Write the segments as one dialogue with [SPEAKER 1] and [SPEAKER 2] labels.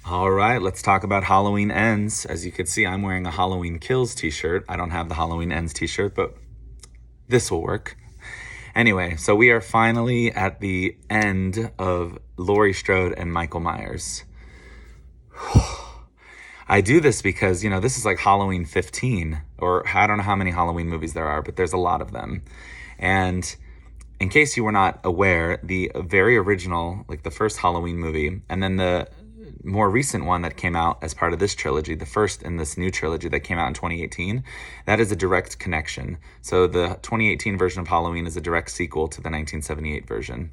[SPEAKER 1] All right, let's talk about Halloween Ends. As you can see, I'm wearing a Halloween Kills t-shirt. I don't have the Halloween Ends t-shirt, but this will work. Anyway, so we are finally at the end of Laurie Strode and Michael Myers. I do this because, this is like Halloween 15, or I don't know how many Halloween movies there are, but there's a lot of them. And in case you were not aware, the very original, like the first Halloween movie, and then the more recent one that came out as part of this trilogy, the first in this new trilogy that came out in 2018, that is a direct connection. So the 2018 version of Halloween is a direct sequel to the 1978 version.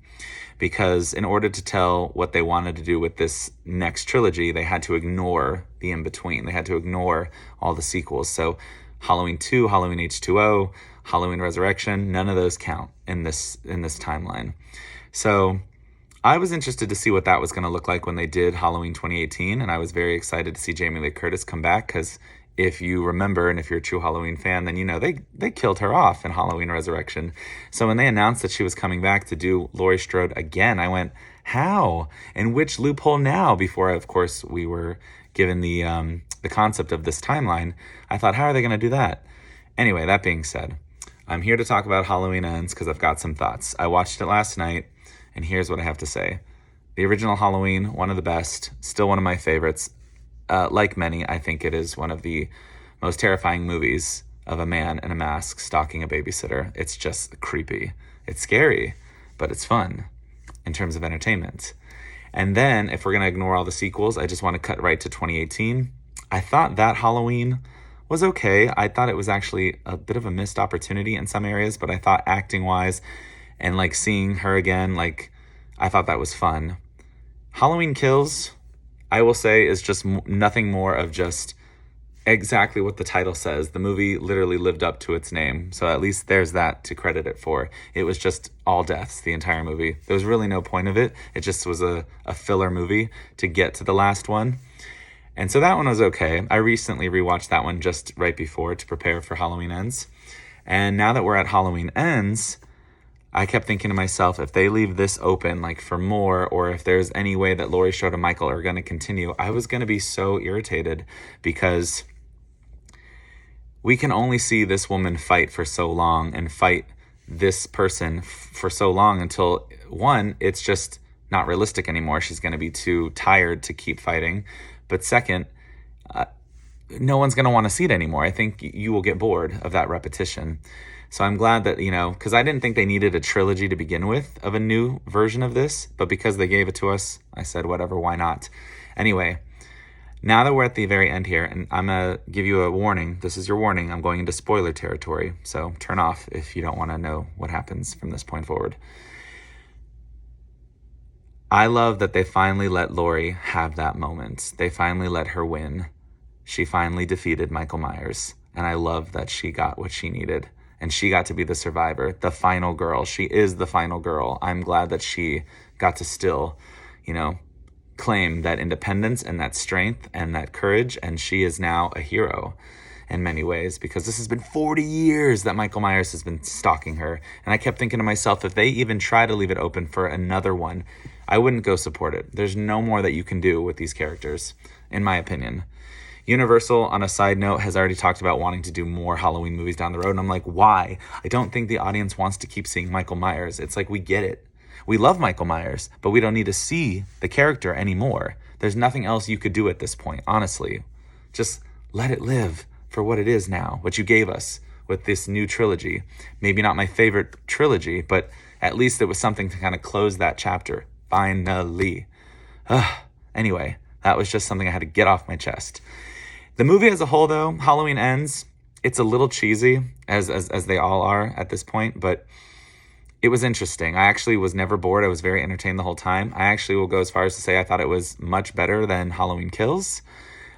[SPEAKER 1] Because in order to tell what they wanted to do with this next trilogy, they had to ignore the in-between. They had to ignore all the sequels. So Halloween 2, Halloween H2O, Halloween Resurrection, none of those count in this timeline. So I was interested to see what that was going to look like when they did Halloween 2018, and I was very excited to see Jamie Lee Curtis come back, because if you remember, and if you're a true Halloween fan, then they killed her off in Halloween Resurrection. So when they announced that she was coming back to do Laurie Strode again, I went, how? And which loophole now? Before, of course, we were given the concept of this timeline, I thought, how are they going to do that? Anyway, that being said, I'm here to talk about Halloween Ends because I've got some thoughts. I watched it last night, and here's what I have to say. The original Halloween, one of the best, still one of my favorites. Like many, I think it is one of the most terrifying movies of a man in a mask stalking a babysitter. It's just creepy. It's scary, but it's fun in terms of entertainment. And then, if we're going to ignore all the sequels, I just want to cut right to 2018. I thought that Halloween was okay. I thought it was actually a bit of a missed opportunity in some areas, but I thought acting-wise and like seeing her again, I thought that was fun. Halloween Kills, I will say, is just nothing more of just exactly what the title says. The movie literally lived up to its name, so at least there's that to credit it for. It was just all deaths, the entire movie. There was really no point of it. It just was a filler movie to get to the last one. And so that one was okay. I recently rewatched that one just right before to prepare for Halloween Ends. And now that we're at Halloween Ends, I kept thinking to myself, if they leave this open for more, or if there's any way that Laurie Strode and Michael are going to continue, I was going to be so irritated, because we can only see this woman fight for so long and fight this person for so long until, one, it's just not realistic anymore. She's going to be too tired to keep fighting. But second, no one's going to want to see it anymore. I think you will get bored of that repetition. So I'm glad that, because I didn't think they needed a trilogy to begin with of a new version of this, but because they gave it to us, I said, whatever, why not? Anyway, now that we're at the very end here, and I'm going to give you a warning. This is your warning. I'm going into spoiler territory, so turn off if you don't want to know what happens from this point forward. I love that they finally let Laurie have that moment. They finally let her win. She finally defeated Michael Myers, and I love that she got what she needed. And she got to be the survivor, the final girl. She is the final girl. I'm glad that she got to still, claim that independence and that strength and that courage. And she is now a hero in many ways, because this has been 40 years that Michael Myers has been stalking her. And I kept thinking to myself, if they even try to leave it open for another one, I wouldn't go support it. There's no more that you can do with these characters, in my opinion. Universal, on a side note, has already talked about wanting to do more Halloween movies down the road. And I'm like, why? I don't think the audience wants to keep seeing Michael Myers. It's like, we get it. We love Michael Myers, but we don't need to see the character anymore. There's nothing else you could do at this point, honestly. Just let it live for what it is now, what you gave us with this new trilogy. Maybe not my favorite trilogy, but at least it was something to kind of close that chapter. Finally. Anyway, that was just something I had to get off my chest. The movie as a whole, though, Halloween Ends, it's a little cheesy, as they all are at this point, but it was interesting. I actually was never bored. I was very entertained the whole time. I actually will go as far as to say I thought it was much better than Halloween Kills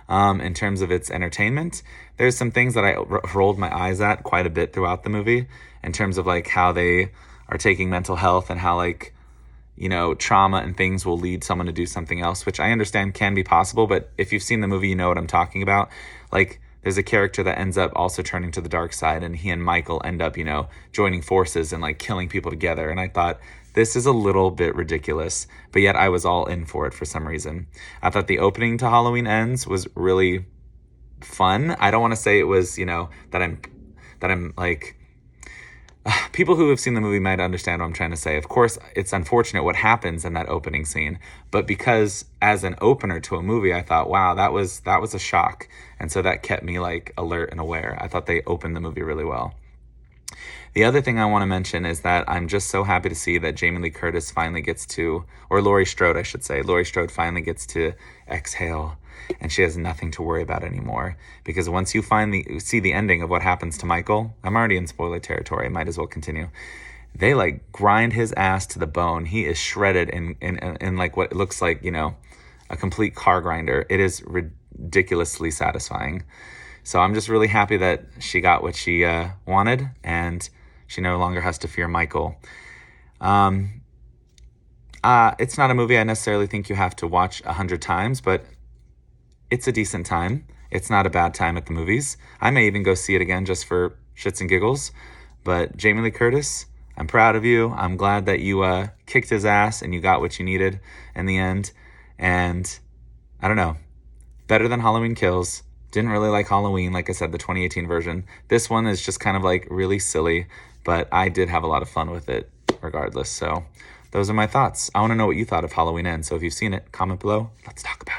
[SPEAKER 1] in terms of its entertainment. There's some things that I rolled my eyes at quite a bit throughout the movie in terms of how they are taking mental health and how trauma and things will lead someone to do something else, which I understand can be possible. But if you've seen the movie, you know what I'm talking about. There's a character that ends up also turning to the dark side, and he and Michael end up, joining forces and killing people together. And I thought this is a little bit ridiculous, but yet I was all in for it for some reason. I thought the opening to Halloween Ends was really fun. I don't want to say it was, that I'm like, people who have seen the movie might understand what I'm trying to say. Of course, it's unfortunate what happens in that opening scene, but because as an opener to a movie, I thought, wow, that was a shock. And so that kept me like alert and aware. I thought they opened the movie really well. The other thing I want to mention is that I'm just so happy to see that Jamie Lee Curtis finally gets to, or Laurie Strode, I should say, Laurie Strode finally gets to exhale, and she has nothing to worry about anymore. Because once you see the ending of what happens to Michael, I'm already in spoiler territory, I might as well continue. They like grind his ass to the bone. He is shredded in like what it looks like, a complete car grinder. It is ridiculously satisfying. So I'm just really happy that she got what she wanted, and she no longer has to fear Michael. It's not a movie I necessarily think you have to watch 100 times, but it's a decent time. It's not a bad time at the movies. I may even go see it again just for shits and giggles. But Jamie Lee Curtis, I'm proud of you. I'm glad that you kicked his ass and you got what you needed in the end. And I don't know, better than Halloween Kills. Didn't really like Halloween, like I said, the 2018 version. This one is just kind of like really silly, but I did have a lot of fun with it regardless. So those are my thoughts. I want to know what you thought of Halloween Ends. So if you've seen it, comment below. Let's talk about it.